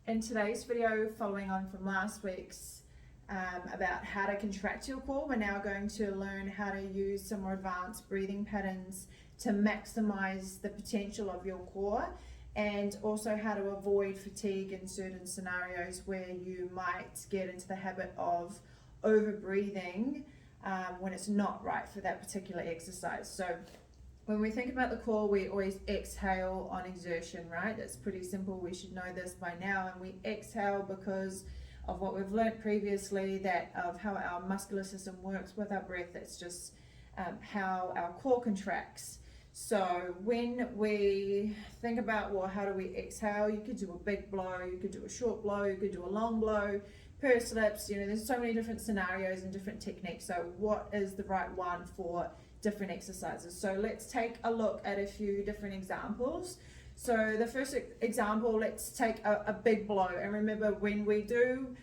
In today's video, following on from last week's about how to contract your core, we're now going to learn how to use some more advanced breathing patterns to maximize the potential of your core, and also how to avoid fatigue in certain scenarios where you might get into the habit of over breathing when it's not right for that particular exercise. So when we think about the core, we always exhale on exertion, right? That's pretty simple. We should know this by now. And we exhale because of what we've learned previously, that of how our muscular system works with our breath. That's just how our core contracts. So when we think about, well, how do we exhale? You could do a big blow, you could do a short blow, you could do a long blow, purse lips. You know, there's so many different scenarios and different techniques. So what is the right one for different exercises? So let's take a look at a few different examples. So the first example, let's take a big blow. And remember, when we do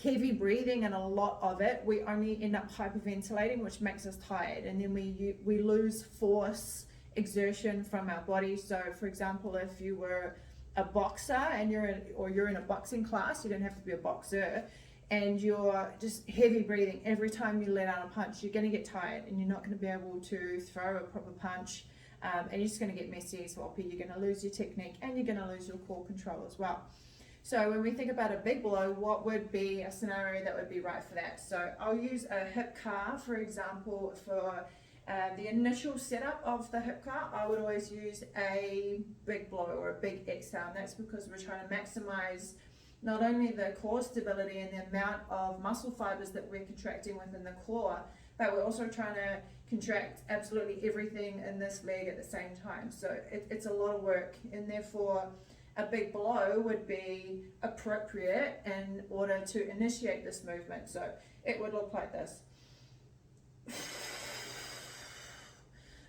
heavy breathing and a lot of it, we only end up hyperventilating, which makes us tired, and then we lose force exertion from our body. So for example, if you were a boxer and you're in a boxing class, you don't have to be a boxer, and you're just heavy breathing every time you let out a punch, you're going to get tired and you're not going to be able to throw a proper punch, and you're just going to get messy, sloppy. You're going to lose your technique and you're going to lose your core control as well. So when we think about a big blow, what would be a scenario that would be right for that? So I'll use a hip car, for example, for the initial setup of the hip car. I would always use a big blow or a big exhale, and that's because we're trying to maximize not only the core stability and the amount of muscle fibers that we're contracting within the core, but we're also trying to contract absolutely everything in this leg at the same time. So it's a lot of work, and therefore a big blow would be appropriate in order to initiate this movement. So it would look like this.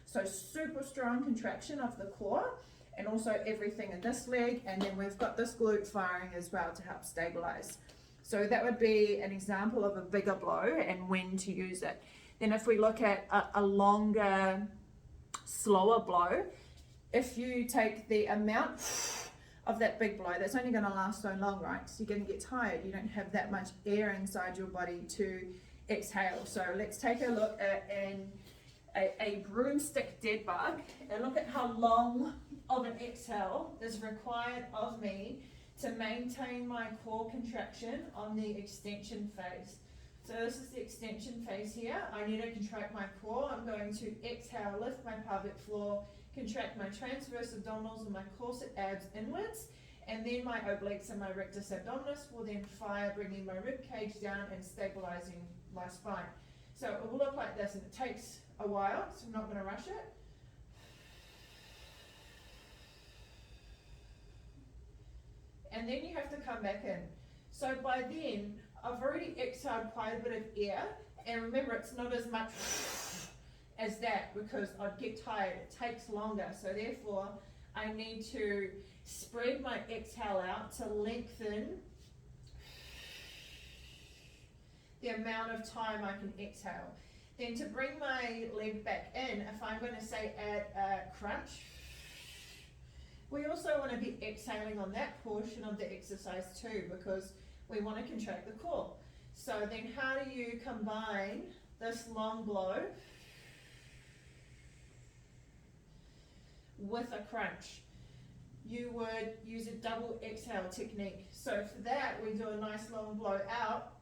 So super strong contraction of the core, and also everything in this leg, and then we've got this glute firing as well to help stabilize. So that would be an example of a bigger blow and when to use it. Then if we look at a longer, slower blow, if you take the amount of that big blow, that's only going to last so long, right? So you're going to get tired. You don't have that much air inside your body to exhale. So let's take a look at a broomstick dead bug, and look at how long of an exhale is required of me to maintain my core contraction on the extension phase. So this is the extension phase here. I need to contract my core. I'm going to exhale, lift my pelvic floor, contract my transverse abdominals and my corset abs inwards, and then my obliques and my rectus abdominis will then fire, bringing my rib cage down and stabilizing my spine. So it will look like this, and it takes a while, so I'm not going to rush it. And then you have to come back in. So by then, I've already exhaled quite a bit of air, and remember, it's not as much as that because I'd get tired. It takes longer, so therefore I need to spread my exhale out to lengthen the amount of time I can exhale. Then to bring my leg back in, if I'm going to say add a crunch, we also want to be exhaling on that portion of the exercise too, because we want to contract the core. So then how do you combine this long blow with a crunch? You would use a double exhale technique. So for that, we do a nice long blow out,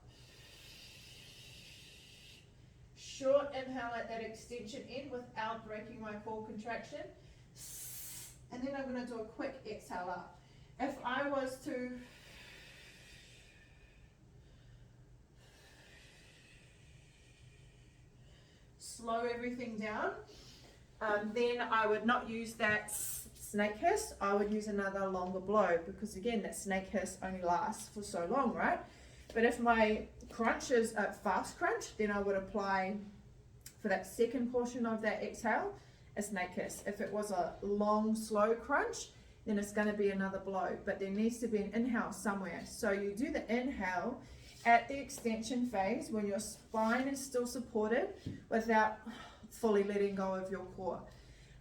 short inhale at that extension end without breaking my core contraction, and then I'm going to do a quick exhale up. If I was to slow everything down, then I would not use that snake hiss. I would use another longer blow, because again, that snake hiss only lasts for so long, right? But if my crunch is a fast crunch, then I would apply for that second portion of that exhale a snake hiss. If it was a long, slow crunch, then it's going to be another blow. But there needs to be an inhale somewhere. So you do the inhale at the extension phase when your spine is still supported without fully letting go of your core.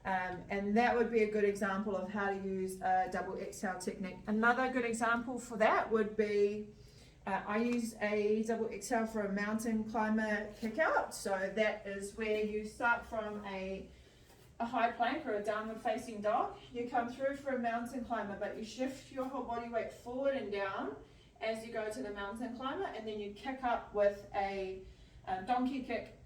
And that would be a good example of how to use a double exhale technique. Another good example for that would be, I use a double exhale for a mountain climber kick out. So that is where you start from a high plank or a downward facing dog. You come through for a mountain climber, but you shift your whole body weight forward and down as you go to the mountain climber, and then you kick up with a donkey kick,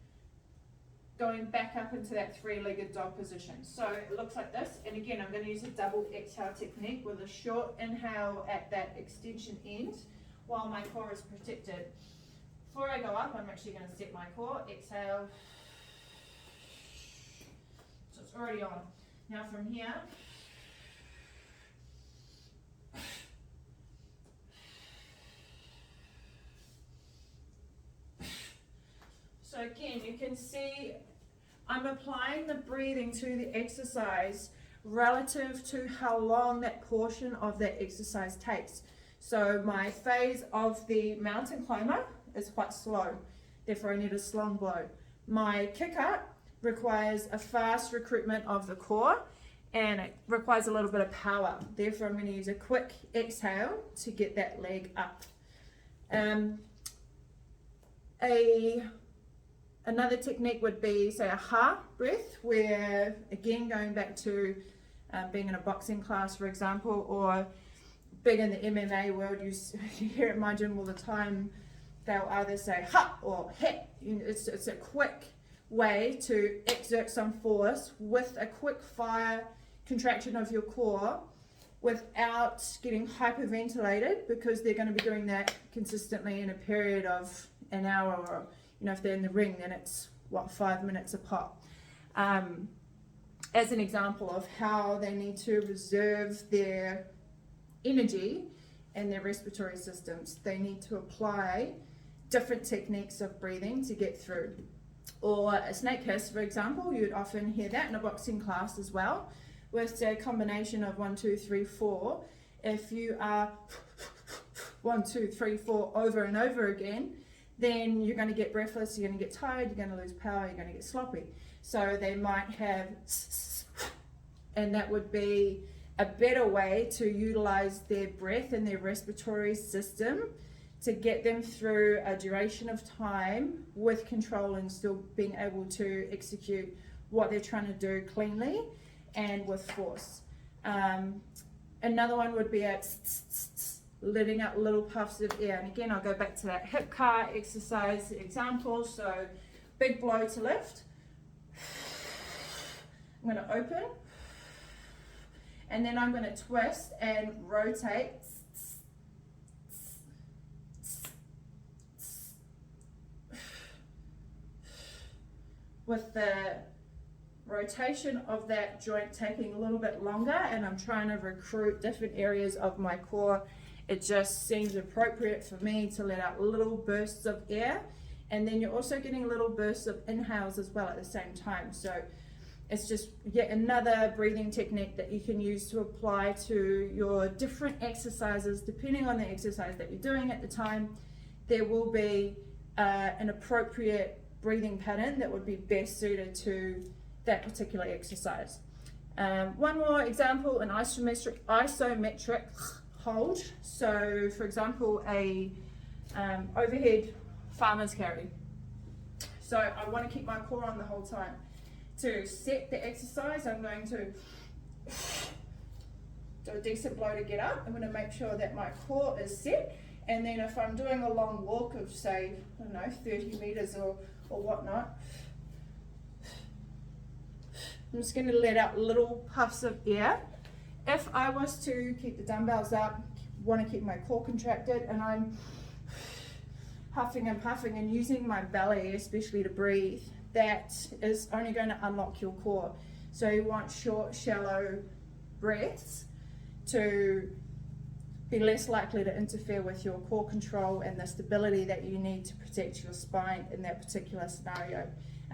going back up into that three-legged dog position. So it looks like this, and again I'm going to use a double exhale technique with a short inhale at that extension end while my core is protected. Before I go up, I'm actually going to set my core. Exhale. So it's already on. Now from here, so again, you can see I'm applying the breathing to the exercise relative to how long that portion of that exercise takes. So my phase of the mountain climber is quite slow, therefore I need a slow blow. My kick up requires a fast recruitment of the core, and it requires a little bit of power. Therefore I'm going to use a quick exhale to get that leg up. Another technique would be, say, a ha breath, where, again, going back to being in a boxing class, for example, or being in the MMA world, you hear at my gym all the time, they'll either say ha or he. It's a quick way to exert some force with a quick fire contraction of your core without getting hyperventilated, because they're going to be doing that consistently in a period of an hour, or if they're in the ring, then it's 5 minutes a pop. As an example of how they need to reserve their energy and their respiratory systems, they need to apply different techniques of breathing to get through. Or a snake hiss, for example, you'd often hear that in a boxing class as well, with a combination of 1, 2, 3, 4. If you are 1, 2, 3, 4 over and over again, then you're going to get breathless, you're going to get tired, you're going to lose power, you're going to get sloppy. So they might have, and that would be a better way to utilize their breath and their respiratory system to get them through a duration of time with control and still being able to execute what they're trying to do cleanly and with force. Another one would be a letting out little puffs of air. And again, I'll go back to that hip car exercise example. So big blow to lift. I'm going to open. And then I'm going to twist and rotate. With the rotation of that joint taking a little bit longer, and I'm trying to recruit different areas of my core, it just seems appropriate for me to let out little bursts of air, and then you're also getting little bursts of inhales as well at the same time. So it's just yet another breathing technique that you can use to apply to your different exercises. Depending on the exercise that you're doing at the time, there will be an appropriate breathing pattern that would be best suited to that particular exercise. One more example, an isometric hold. So for example, a overhead farmer's carry. So I want to keep my core on the whole time. To set the exercise, I'm going to do a decent blow to get up. I'm going to make sure that my core is set, and then if I'm doing a long walk of, say, 30 meters or whatnot, I'm just going to let out little puffs of air. If I was to keep the dumbbells up, want to keep my core contracted, and I'm huffing and puffing and using my belly especially to breathe, that is only going to unlock your core. So you want short, shallow breaths to be less likely to interfere with your core control and the stability that you need to protect your spine in that particular scenario.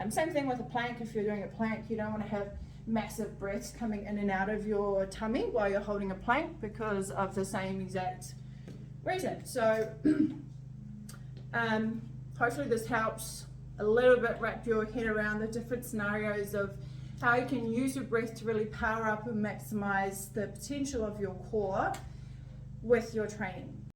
Same thing with a plank. If you're doing a plank, you don't want to have massive breaths coming in and out of your tummy while you're holding a plank because of the same exact reason. So hopefully this helps a little bit wrap your head around the different scenarios of how you can use your breath to really power up and maximize the potential of your core with your training.